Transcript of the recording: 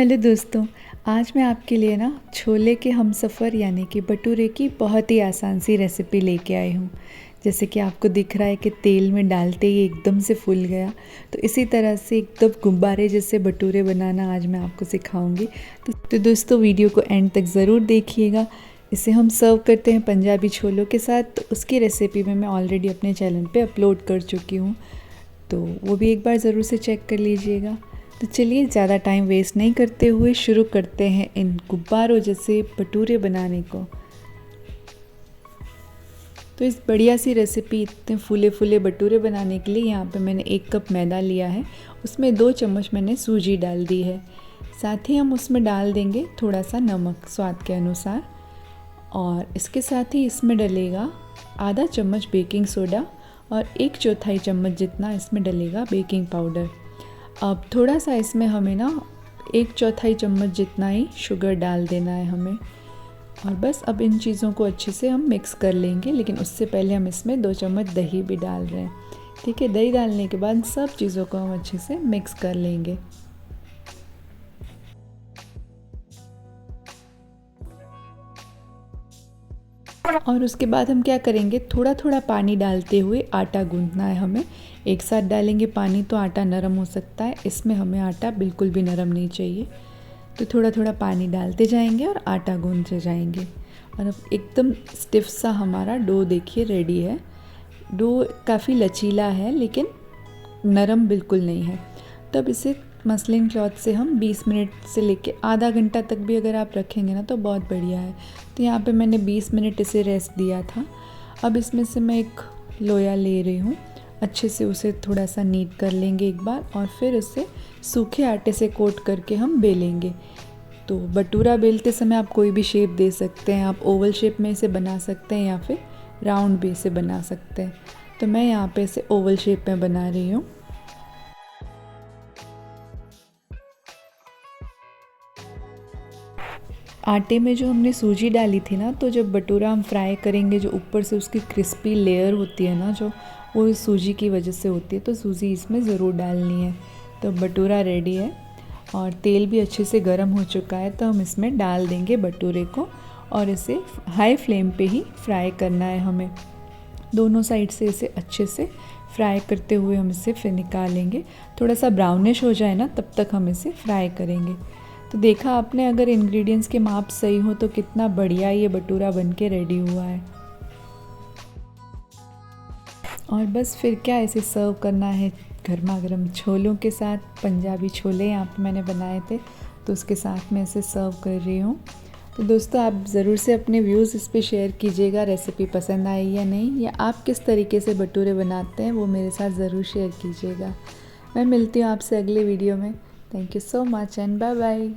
Hello दोस्तों, आज मैं आपके लिए ना छोले के हमसफ़र यानी कि भटूरे की बहुत ही आसान सी रेसिपी लेके आई हूँ। जैसे कि आपको दिख रहा है कि तेल में डालते ही एकदम से फूल गया, तो इसी तरह से एकदम गुब्बारे जैसे भटूरे बनाना आज मैं आपको सिखाऊंगी। तो दोस्तों वीडियो को एंड तक ज़रूर देखिएगा। इसे हम सर्व करते हैं पंजाबी छोलों के साथ, तो उसकी रेसिपी में मैं ऑलरेडी अपने चैनल पे अपलोड कर चुकी हूँ, तो वो भी एक बार ज़रूर से चेक कर लीजिएगा। तो चलिए ज़्यादा टाइम वेस्ट नहीं करते हुए शुरू करते हैं इन गुब्बारों जैसे भटूरे बनाने को। तो इस बढ़िया सी रेसिपी इतने फूले फूले भटूरे बनाने के लिए यहाँ पे मैंने 1 कप मैदा लिया है, उसमें 2 चम्मच मैंने सूजी डाल दी है। साथ ही हम उसमें डाल देंगे थोड़ा सा नमक स्वाद के अनुसार, और इसके साथ ही इसमें डलेगा आधा चम्मच बेकिंग सोडा और 1/4 चम्मच जितना इसमें डलेगा बेकिंग पाउडर। अब थोड़ा सा इसमें हमें ना 1/4 चम्मच जितना ही शुगर डाल देना है हमें, और बस अब इन चीज़ों को अच्छे से हम मिक्स कर लेंगे। लेकिन उससे पहले हम इसमें 2 चम्मच दही भी डाल रहे हैं। ठीक है, दही डालने के बाद सब चीज़ों को हम अच्छे से मिक्स कर लेंगे। और उसके बाद हम क्या करेंगे, थोड़ा थोड़ा पानी डालते हुए आटा गूंथना है हमें। एक साथ डालेंगे पानी तो आटा नरम हो सकता है, इसमें हमें आटा बिल्कुल भी नरम नहीं चाहिए। तो थोड़ा थोड़ा पानी डालते जाएंगे और आटा गूंथते जाएंगे। और अब एकदम स्टिफ सा हमारा डो देखिए रेडी है। डो काफ़ी लचीला है लेकिन नरम बिल्कुल नहीं है। तब इसे मसलिन क्लॉथ से हम 20 मिनट से लेके आधा घंटा तक भी अगर आप रखेंगे ना तो बहुत बढ़िया है। तो यहाँ पे मैंने 20 मिनट इसे रेस्ट दिया था। अब इसमें से मैं एक लोया ले रही हूँ, अच्छे से उसे थोड़ा सा नीट कर लेंगे एक बार, और फिर उसे सूखे आटे से कोट करके हम बेलेंगे। तो भटूरा बेलते समय आप कोई भी शेप दे सकते हैं, आप ओवल शेप में इसे बना सकते हैं या फिर राउंड भी इसे बना सकते हैं। तो मैं यहाँ पे इसे ओवल शेप में बना रही हूँ। आटे में जो हमने सूजी डाली थी ना, तो जब भटूरा हम फ्राई करेंगे, जो ऊपर से उसकी क्रिस्पी लेयर होती है ना, जो वो सूजी की वजह से होती है, तो सूजी इसमें ज़रूर डालनी है। तो भटूरा रेडी है और तेल भी अच्छे से गर्म हो चुका है, तो हम इसमें डाल देंगे भटूरे को और इसे हाई फ्लेम पे ही फ्राई करना है हमें। दोनों साइड से इसे अच्छे से फ्राई करते हुए हम इसे फिर निकालेंगे। थोड़ा सा ब्राउनिश हो जाए ना, तब तक हम इसे फ्राई करेंगे। तो देखा आपने, अगर इंग्रेडिएंट्स के माप सही हो तो कितना बढ़िया ये भटूरा बनके रेडी हुआ है। और बस फिर क्या, इसे सर्व करना है गर्मा गर्म छोलों के साथ। पंजाबी छोले यहाँ पे मैंने बनाए थे, तो उसके साथ मैं इसे सर्व कर रही हूँ। तो दोस्तों आप ज़रूर से अपने व्यूज़ इस पे शेयर कीजिएगा, रेसिपी पसंद आई या नहीं, या आप किस तरीके से भटूरे बनाते हैं वो मेरे साथ ज़रूर शेयर कीजिएगा। मैं मिलती हूँ आपसे अगले वीडियो में। Thank you so much and bye bye.